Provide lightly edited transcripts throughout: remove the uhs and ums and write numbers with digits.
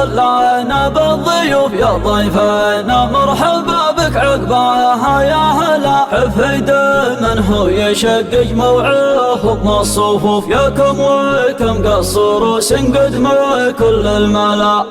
طلعنا بالضيوف يا ضيفنا مرحبا بك عقباها يا هلا. حفيد من هو يشقق موعه من الصفوف يا كم وكم قصر وسنقد مع كل الملا.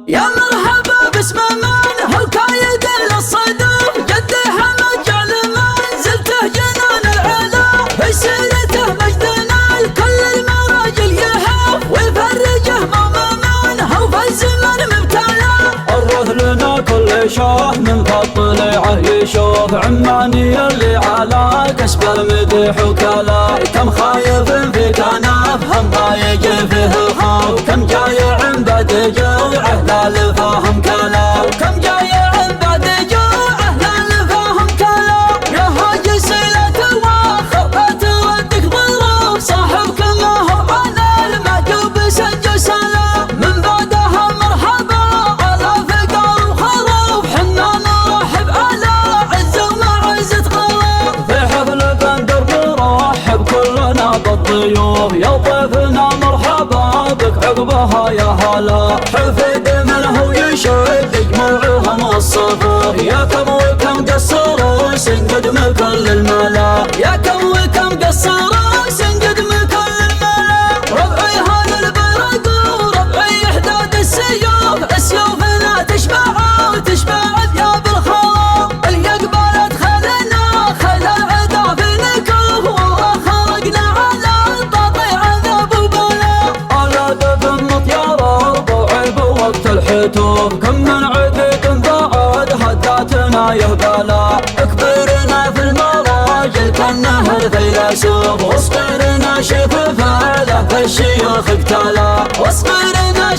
يا مرحبا باسم من هو كايد للصدف جد حمد جعل منزلته جنان العلا. في سيرته مجدنا لكل المراجل يهف ويفرجه ماما من هو في الزمن مبتلى. الرث لنا كل شاه من فطلعه يشوف عماني اللي على كسب المدح وكلا. كم خايف في كناف هم ضايق فيه الخوف كم جايع بعد جوعه لا لفاهم كلا. كم جايع بعد جوعه لا لفاهم كلا. يا هاجي سيلة الواخر لا تردك ظروف صاحبك ما هو على المعجوب سج سلام. من بعدها مرحبا على فقر وخروف حنا نرحب على عز ومعزة غرام. في حفل بندر نرحب كلنا بالضيوف يا ضيفنا مرحبا بك عقبها يا هلا. حفيد من هو يشقق موعهم الصفوف يا كم وكم قصروا سنقد من كل الملا. يا كم وكم قصروا سنقد من كل الملا. ربعي هذا البرق وربعي احداد السيوف سيوفنا تشبع وتشبع ثياب الخوف. اليقبال ادخلنا خل العدا في نكوف والله خرقنا على التطيع عذاب وبلاء. على دفن مطيار ضعيب وقت الحتوف كم من عقد بعد هداتنا يهبلا. اكبرنا في المراجل كالنهر فيلسوف واصبرنا شفف له في الشيوخ اقتلا. واصبرنا